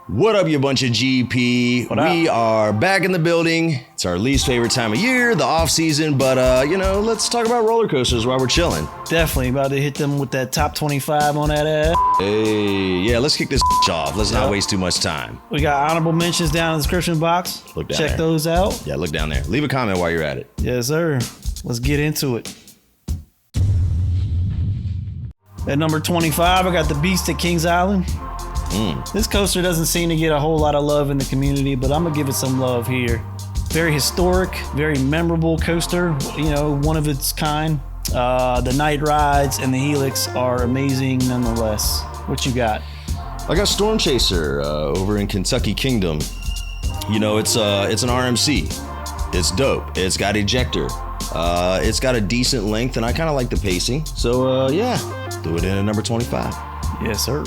What up, you bunch of GP? We are back in the building. It's our least favorite time of year, the off season, but let's talk about roller coasters while we're chilling. Definitely about to hit them with that top 25 on that ass. Hey, yeah, let's kick this off. Let's not waste too much time. We got honorable mentions down in the description box. Look down Check there. those out. Yeah, look down there. Leave a comment while you're at it. Yes, sir. Let's get into it. At number 25, I got the Beast at Kings Island. This coaster doesn't seem to get a whole lot of love in the community, but I'm gonna give it some love here. Very historic, very memorable coaster, one of its kind. The night rides and the helix are amazing nonetheless. What you got? I got Storm Chaser over in Kentucky Kingdom. It's an RMC. It's dope. It's got ejector. It's got a decent length, and I kind of like the pacing. So do it in at number 25. Yes, sir.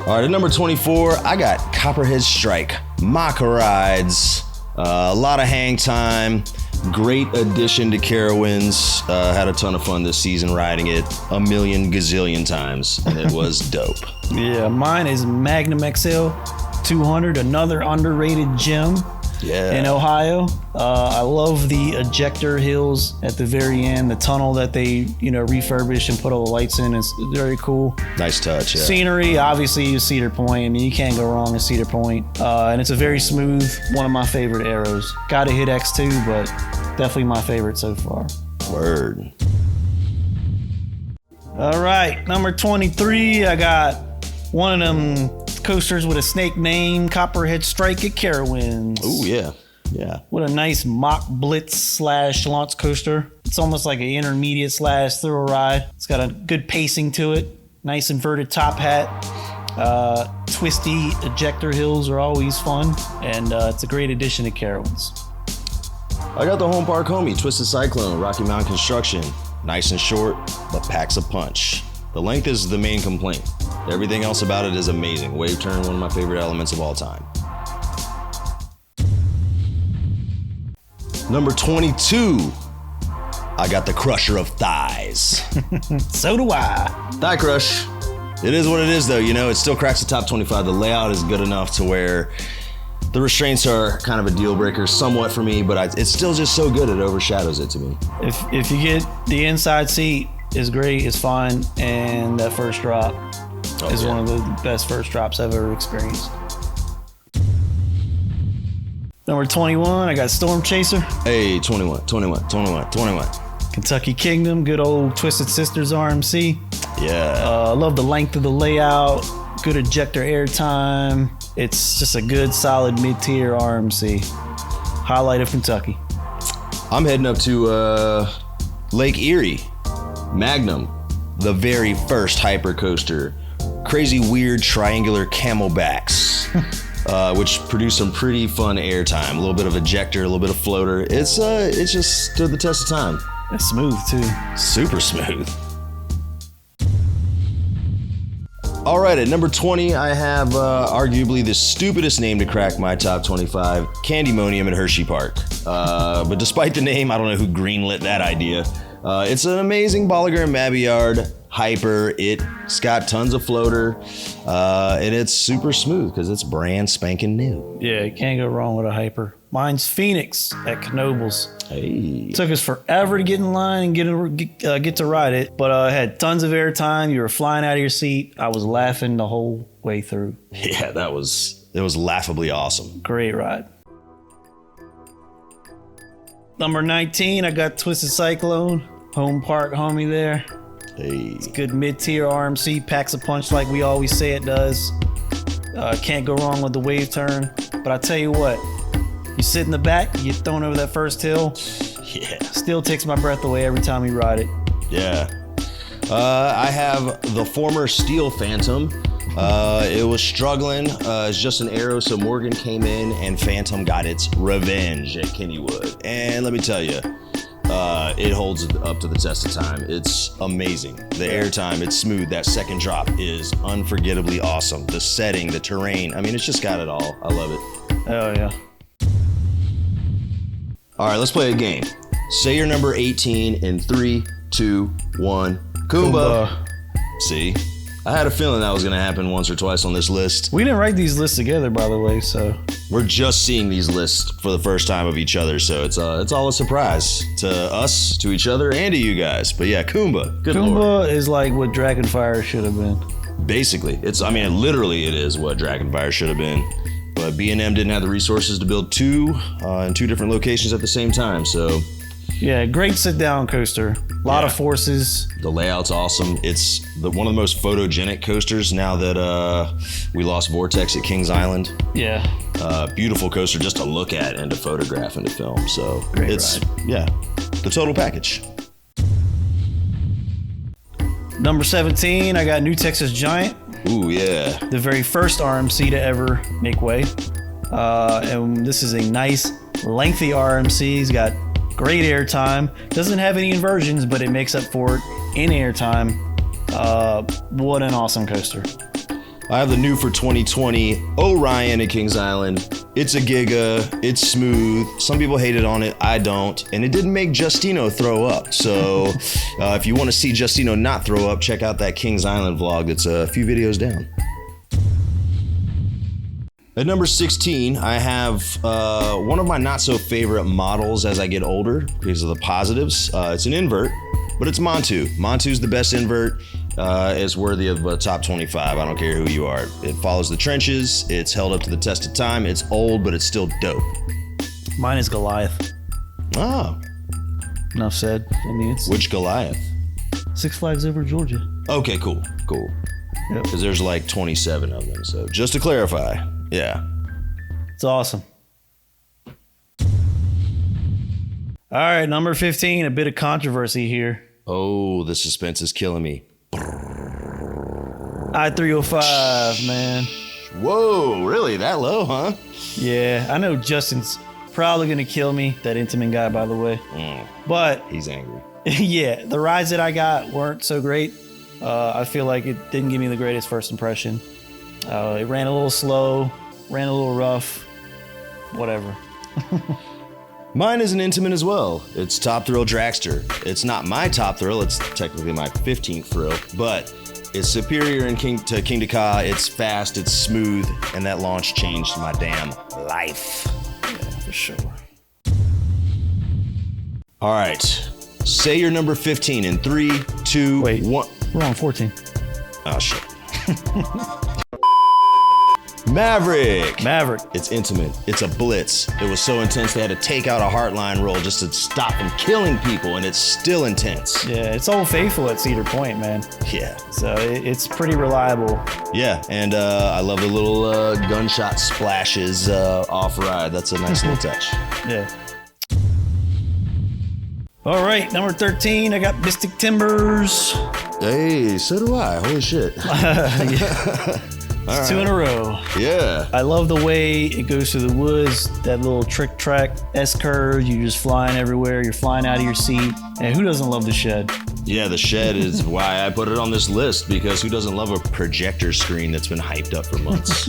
All right, at number 24, I got Copperhead Strike. Mako rides, a lot of hang time, great addition to Carowinds. Had a ton of fun this season riding it a million gazillion times, and it was dope. Yeah, mine is Magnum Xl 200, another underrated gem in Ohio. I love the ejector hills at the very end, the tunnel that they refurbished and put all the lights in. It's very cool. Nice touch. Yeah. Scenery, obviously, Cedar Point. I mean, you can't go wrong at Cedar Point. And it's a very smooth, one of my favorite arrows. Gotta hit X2, but definitely my favorite so far. Word. All right, number 23, I got one of them coasters with a snake name, Copperhead Strike at Carowinds. Oh yeah. Yeah. What a nice mock blitz / launch coaster. It's almost like an intermediate / thrill ride. It's got a good pacing to it. Nice inverted top hat. Twisty ejector hills are always fun, and it's a great addition to Carowinds. I got the home park homie, Twisted Cyclone, Rocky Mountain Construction. Nice and short, but packs a punch. The length is the main complaint. Everything else about it is amazing. Wave turn, one of my favorite elements of all time. Number 22, I got the Crusher of Thighs. So do I. Thigh Crush. It is what it is, though. It still cracks the top 25. The layout is good enough to where the restraints are kind of a deal breaker somewhat for me, but it's still just so good it overshadows it to me. If you get the inside seat, is great, it's fine, and that first drop is one of the best first drops I've ever experienced. Number 21, I got Storm Chaser. Hey, 21. Kentucky Kingdom, good old Twisted Sisters RMC. Yeah. I love the length of the layout, good ejector airtime. It's just a good, solid mid-tier RMC. Highlight of Kentucky. I'm heading up to Lake Erie. Magnum, the very first hyper coaster. Crazy weird triangular camelbacks, which produce some pretty fun airtime. A little bit of ejector, a little bit of floater. It's just stood the test of time. It's smooth too. Super smooth. All right, at number 20, I have arguably the stupidest name to crack my top 25, Candymonium at Hershey Park. But despite the name, I don't know who greenlit that idea. It's an amazing Bolliger and Mabillard hyper. It's got tons of floater, and it's super smooth because it's brand spanking new. Yeah, you can't go wrong with a hyper. Mine's Phoenix at Knoebels. Hey. It took us forever to get in line and get to ride it, but I had tons of airtime. You were flying out of your seat. I was laughing the whole way through. Yeah, it was laughably awesome. Great ride. Number 19, I got Twisted Cyclone. Home park homie there. Hey. It's good mid-tier RMC, packs a punch like we always say it does. Can't go wrong with the wave turn. But I tell you what, you sit in the back, you get thrown over that first hill. Yeah. Still takes my breath away every time you ride it. Yeah. I have the former Steel Phantom. It was struggling as just an arrow, so Morgan came in and Phantom got its revenge at Kennywood. And let me tell you, it holds up to the test of time. It's amazing. The airtime, it's smooth. That second drop is unforgettably awesome. The setting, the terrain, I mean, it's just got it all. I love it. Oh, yeah. All right, let's play a game. Say your number 18 in 3, 2, 1. Kumba. See? I had a feeling that was going to happen once or twice on this list. We didn't write these lists together, by the way, so. We're just seeing these lists for the first time of each other, so it's all a surprise to us, to each other, and to you guys. But yeah, Kumba. Good lord. Kumba is like what Dragonfire should have been. Basically, literally it is what Dragonfire should have been. But B&M didn't have the resources to build two in two different locations at the same time, so. Yeah, great sit-down coaster. A lot of forces. The layout's awesome. It's one of the most photogenic coasters now that we lost Vortex at Kings Island. Yeah. Beautiful coaster just to look at and to photograph and to film. So Great it's, ride. the total package. Number 17, I got New Texas Giant. Ooh, yeah. The very first RMC to ever make way. And this is a nice, lengthy RMC. He's got great airtime. Doesn't have any inversions, but it makes up for it in airtime. What an awesome coaster. I have the new for 2020 Orion at Kings Island. It's a giga. It's smooth. Some people hated on it. I don't. And it didn't make Justino throw up. So if you want to see Justino not throw up, check out that Kings Island vlog that's a few videos down. At number 16, I have one of my not so favorite models as I get older because of the positives. It's an invert, but it's Montu. Montu's the best invert. It's worthy of a top 25. I don't care who you are. It follows the trenches. It's held up to the test of time. It's old, but it's still dope. Mine is Goliath. Oh. Enough said. I mean, it's Which Goliath? Six Flags Over Georgia. Okay, cool. Yep. Because there's like 27 of them. So just to clarify, yeah. It's awesome. All right, number 15, a bit of controversy here. Oh, the suspense is killing me. I-305, man. Whoa, really? That low, huh? Yeah, I know Justin's probably going to kill me, that Intamin guy, by the way. But he's angry. Yeah, the rides that I got weren't so great. I feel like it didn't give me the greatest first impression. It ran a little slow, ran a little rough, whatever. Mine is an Intamin as well. It's Top Thrill Dragster. It's not my top thrill, it's technically my 15th thrill, but it's superior to King Ka. It's fast, it's smooth, and that launch changed my damn life. Yeah, for sure. All right, say your number 15 in 3, 2, Wait, 1. We're on 14. Oh, shit. Maverick. It's intimate. It's a blitz. It was so intense they had to take out a Heartline roll just to stop from killing people, and it's still intense. Yeah, it's Old Faithful at Cedar Point, man. Yeah. So it's pretty reliable. Yeah, and I love the little gunshot splashes off-ride. That's a nice little touch. Yeah. All right, number 13, I got Mystic Timbers. Hey, so do I. Holy shit. It's 2 in a row. Yeah. I love the way it goes through the woods, that little trick track S-curve. You're just flying everywhere. You're flying out of your seat. And who doesn't love the shed? Yeah, the shed is why I put it on this list, because who doesn't love a projector screen that's been hyped up for months?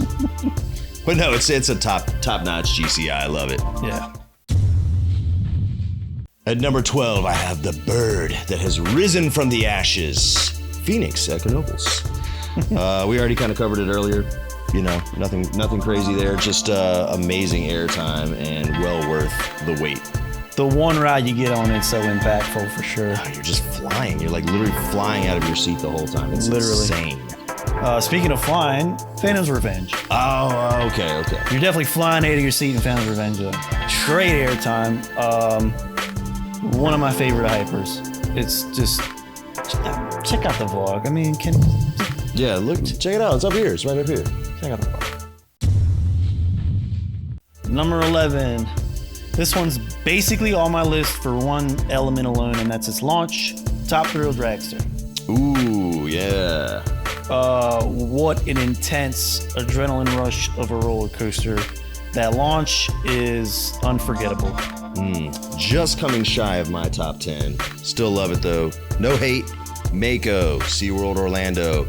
But no, it's a top-notch GCI. I love it. Yeah. At number 12, I have the bird that has risen from the ashes, Phoenix at Knoebels. We already kind of covered it earlier. You know, nothing crazy there. Just amazing airtime and well worth the wait. The one ride you get on it's so impactful for sure. Oh, you're just flying. You're like literally flying out of your seat the whole time. It's insane. Speaking of flying, Phantom's Revenge. Oh, okay. You're definitely flying out of your seat in Phantom's Revenge. Great airtime. One of my favorite hypers. It's just check out the vlog. I mean, yeah, look, check it out. It's up here. It's right up here. Check out the vlog. Number 11. This one's basically on my list for one element alone, and that's its launch. Top Thrill Dragster. Ooh, yeah. What an intense adrenaline rush of a roller coaster. That launch is unforgettable. Just coming shy of my top 10. Still love it though. No hate. Mako, SeaWorld Orlando,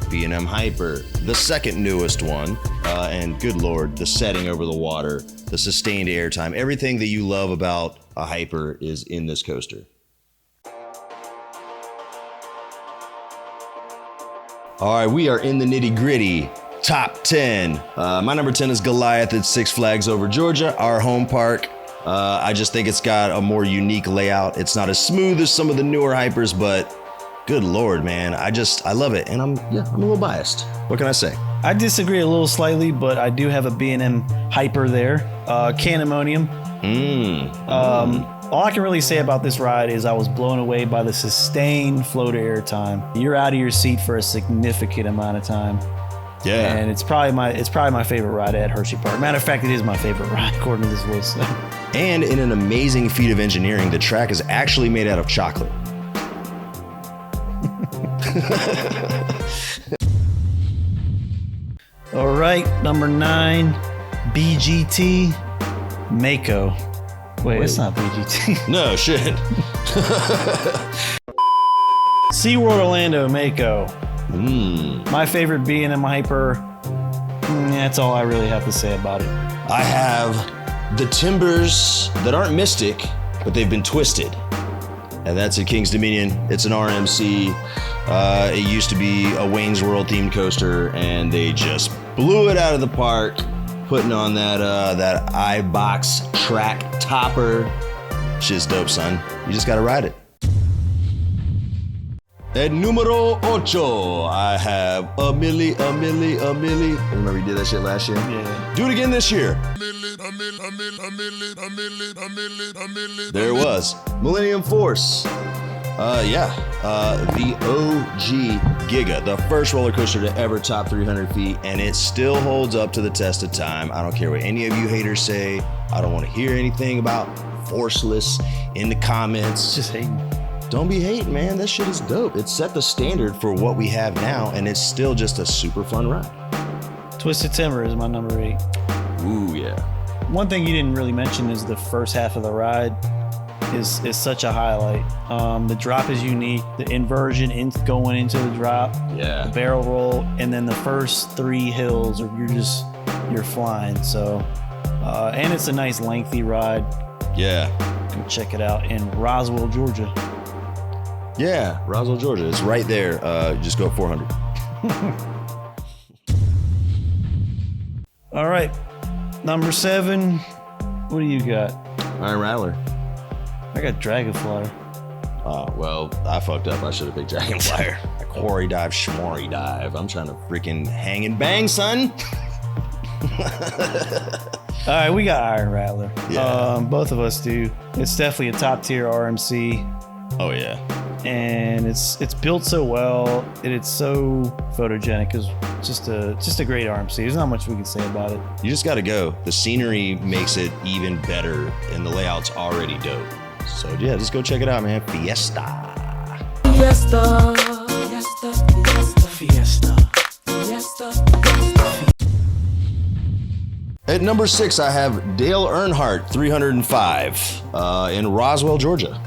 B&M Hyper, the second newest one, and good lord, the setting over the water, the sustained airtime, everything that you love about a Hyper is in this coaster. All right, we are in the nitty gritty. Top 10. My number 10 is Goliath at Six Flags Over Georgia, our home park. I just think it's got a more unique layout. It's not as smooth as some of the newer hypers, but good Lord, man. I love it. And I'm a little biased. What can I say? I disagree a little slightly, but I do have a B&M hyper there. Canamonium. All I can really say about this ride is I was blown away by the sustained flow to air time. You're out of your seat for a significant amount of time. Yeah. And it's probably my favorite ride at Hershey Park. Matter of fact, it is my favorite ride according to this list. And in an amazing feat of engineering, the track is actually made out of chocolate. All right, number 9, Bgt Mako. Wait, it's not BGT. No, shit. SeaWorld Orlando Mako. Mm. My favorite B&M hyper. That's all I really have to say about it. I have the timbers that aren't mystic, but they've been twisted. And that's at King's Dominion. It's an RMC. It used to be a Wayne's World themed coaster, and they just blew it out of the park, putting on that iBox track topper. Shit's dope, son. You just gotta ride it. At numero 8, I have a milli. Remember you did that shit last year? Yeah. Do it again this year. There it was. Millennium Force. The OG Giga, the first roller coaster to ever top 300 feet, and it still holds up to the test of time. I don't care what any of you haters say. I don't want to hear anything about Forceless in the comments. Just hating. Don't be hating, man. That shit is dope. It set the standard for what we have now, and it's still just a super fun ride. Twisted Timber is my number 8. Ooh, yeah. One thing you didn't really mention is the first half of the ride is such a highlight. The drop is unique. The inversion going into the drop. Yeah. The barrel roll, and then the first 3 hills, you're flying. So, and it's a nice lengthy ride. Yeah. Go check it out in Roswell, Georgia. Yeah, Roswell, Georgia. It's right there. Just go 400. All right. Number 7. What do you got? Iron Rattler. I got Dragonflyer. Well, I fucked up. I should have picked Dragonflyer. Quarry dive, schmorry dive. I'm trying to freaking hang and bang, son. All right, we got Iron Rattler. Yeah. Both of us do. It's definitely a top tier RMC. Oh yeah. And it's built so well, and it's so photogenic. It's just a great RMC. There's not much we can say about it. You just got to go. The scenery makes it even better, and the layout's already dope. So yeah, just go check it out, man. Fiesta. Fiesta, Fiesta, Fiesta, Fiesta, Fiesta. At number 6, I have Dale Earnhardt 305 in Roswell, Georgia.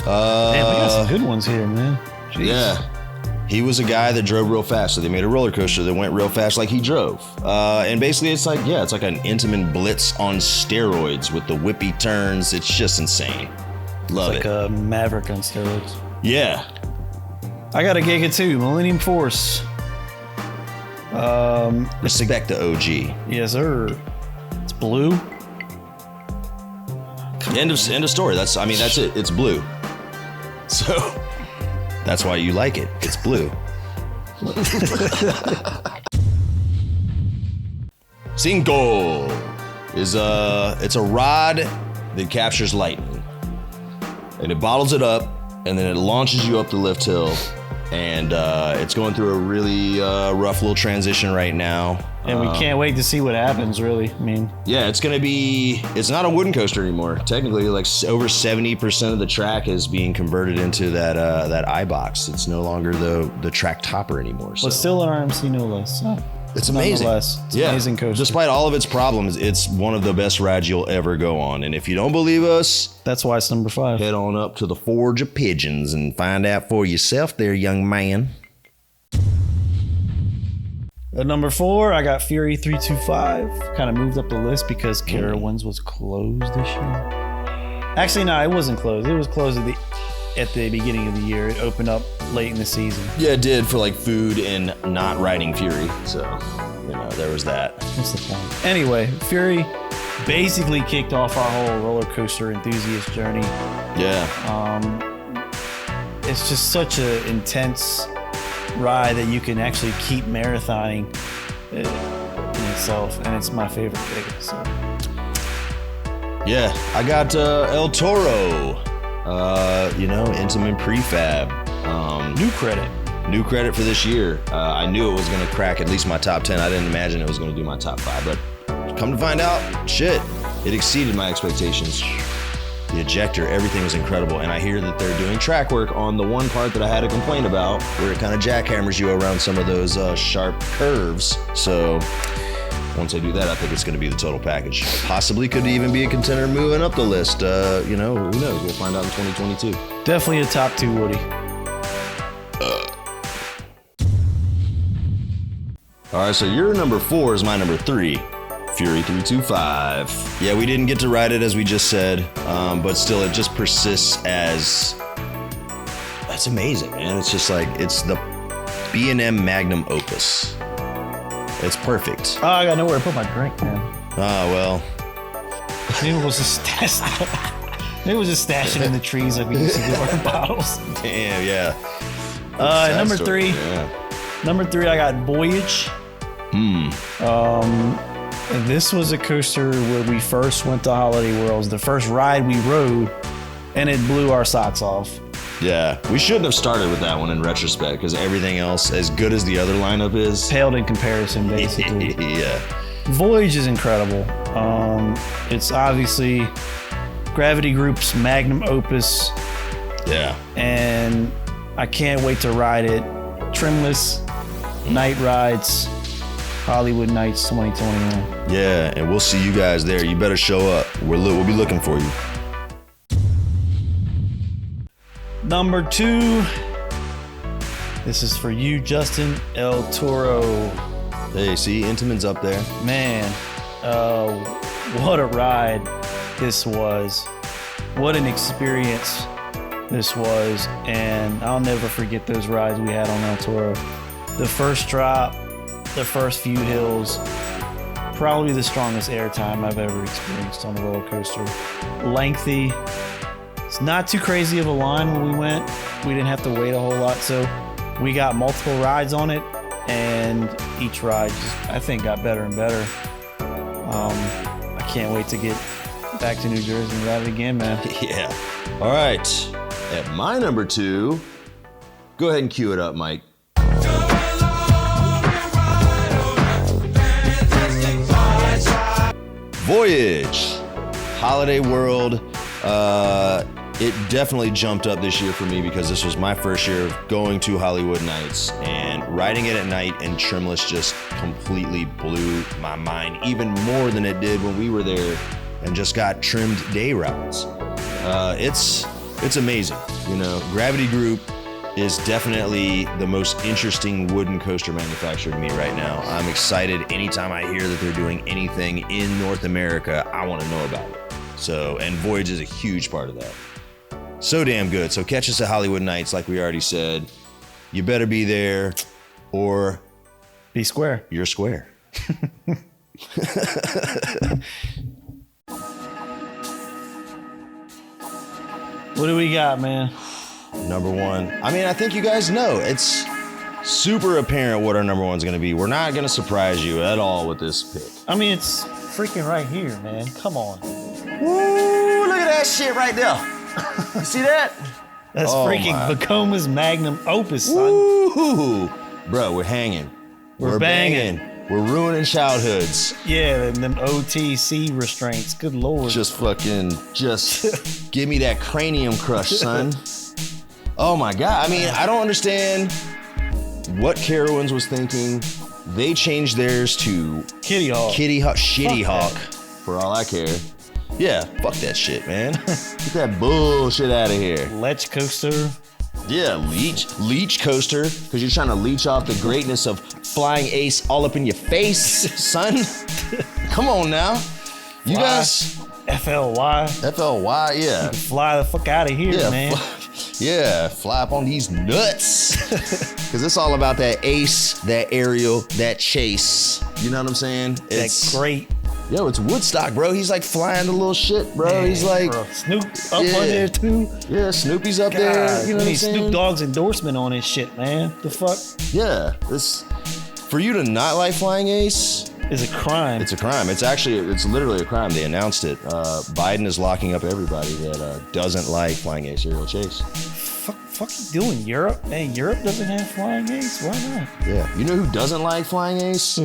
Damn, we got some good ones here, man. Jeez. Yeah. He was a guy that drove real fast, so they made a roller coaster that went real fast like he drove. And basically it's like an Intamin Blitz on steroids with the whippy turns. It's just insane. Love It's it. like a Maverick on steroids. Yeah. I got a Giga 2, Millennium Force. Respect the OG. Yes, sir. It's blue. End of story. That's it. It's blue. So that's why you like it. It's blue. Cinco is it's a rod that captures lightning, and it bottles it up, and then it launches you up the lift hill, and it's going through a really rough little transition right now. And we can't wait to see what happens, really. I mean, yeah, it's not a wooden coaster anymore. Technically, like over 70% of the track is being converted into that iBox. It's no longer the track topper anymore. So. but still an RMC no less. So. It's amazing. Nonetheless, it's an amazing coaster. Despite all of its problems, it's one of the best rides you'll ever go on. And if you don't believe us, That's why it's number 5. head on up to the Forge of Pigeons and find out for yourself there, young man. At number 4, I got Fury 325. Kind of moved up the list because Carowinds was closed this year. Actually, no, it wasn't closed. It was closed at the at the beginning of the year. It opened up late in the season. Yeah, it did for like food and not riding Fury. So, there was that. What's the point? Anyway, Fury basically kicked off our whole roller coaster enthusiast journey. Yeah. It's just such an intense ride that you can actually keep marathoning in itself, and it's my favorite thing. So. Yeah, I got El Toro, Intamin Prefab. New credit for this year. I knew it was going to crack at least my top 10. I didn't imagine it was going to do my top 5, but come to find out, shit, it exceeded my expectations. The ejector, everything was incredible, and I hear that they're doing track work on the one part that I had a complaint about, where it kind of jackhammers you around some of those sharp curves. So once I do that, I think it's going to be the total package. Possibly could even be a contender moving up the list. Who knows? We'll find out in 2022. Definitely a top 2, Woody. All right, so your number 4 is my number 3. Fury 325. Yeah, we didn't get to ride it as we just said, but still it just persists as, that's amazing, man. It's just like, it's the B&M Magnum Opus. It's perfect. Oh, I got nowhere to put my drink, man. Oh, well. Maybe it was just stashing in the trees like we used to do our bottles. Damn, yeah. Number 3. Yeah. Number 3, I got Voyage. This was a coaster where we first went to Holiday Worlds, the first ride we rode, and it blew our socks off. Yeah, we shouldn't have started with that one in retrospect, because everything else, as good as the other lineup is, paled in comparison, basically. Yeah. Voyage is incredible. It's obviously Gravity Group's Magnum Opus. Yeah. And I can't wait to ride it. Trimless night rides. Hollywood Nights 2021. Yeah, and we'll see you guys there. You better show up. We'll be looking for you. Number 2. This is for you, Justin. El Toro. Hey, see, Intamin's up there. Man, what a ride this was. What an experience this was. And I'll never forget those rides we had on El Toro. The first drop, the first few hills, probably the strongest airtime I've ever experienced on a roller coaster. Lengthy. It's not too crazy of a line when we went. We didn't have to wait a whole lot, so we got multiple rides on it, and each ride just, I think, got better and better. I can't wait to get back to New Jersey and ride it again, man. Yeah. All right. At my number 2, go ahead and cue it up, Mike. Voyage, Holiday World. It definitely jumped up this year for me because this was my first year of going to Hollywood Nights, and riding it at night in trimless just completely blew my mind, even more than it did when we were there and just got trimmed day rides. It's amazing. Gravity Group is definitely the most interesting wooden coaster manufacturer to me right now. I'm excited anytime I hear that they're doing anything in North America. I want to know about it. And Voyage is a huge part of that. So damn good. So catch us at Hollywood Nights, like we already said. You better be there, or be square. You're square. What do we got, man? Number 1. I mean, I think you guys know. It's super apparent what our number 1's going to be. We're not going to surprise you at all with this pick. I mean, it's freaking right here, man. Come on. Woo, look at that shit right there. You see that? That's freaking Bacoma's Magnum Opus, son. Woo! Bro, we're hanging. We're banging. We're ruining childhoods. Yeah, and them OTC restraints. Good Lord. Just give me that cranium crush, son. Oh my God. I mean, I don't understand what Carowinds was thinking. They changed theirs to Kitty Hawk. Shitty Hawk, for all I care. Yeah, fuck that shit, man. Get that bullshit out of here. Lech coaster. Yeah, leech coaster, because you're trying to leech off the greatness of Flying Ace all up in your face, son. Come on now. You guys. FLY. FLY, yeah. Fly the fuck out of here, man. Yeah, fly up on these nuts. Because it's all about that ace, that aerial, that chase. You know what I'm saying? That's great. Yo, it's Woodstock, bro. He's like flying the little shit, bro. Man, He's like... bro. Snoop up on there, too. Yeah, Snoopy's up there. You know what I'm saying? Snoop Dogg's endorsement on this shit, man. The fuck? Yeah. For you to not like flying ace... Is a crime. It's a crime. It's literally a crime. They announced it. Biden is locking up everybody that doesn't like flying ace aerial chase. Fuck you doing, Europe? Man, Europe doesn't have flying ace? Why not? Yeah. You know who doesn't like flying ace? Who?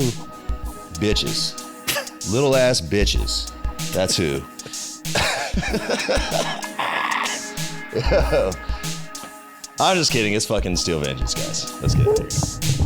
Bitches. Little ass bitches. That's who. I'm just kidding. It's fucking Steel Vengeance, guys. Let's get it.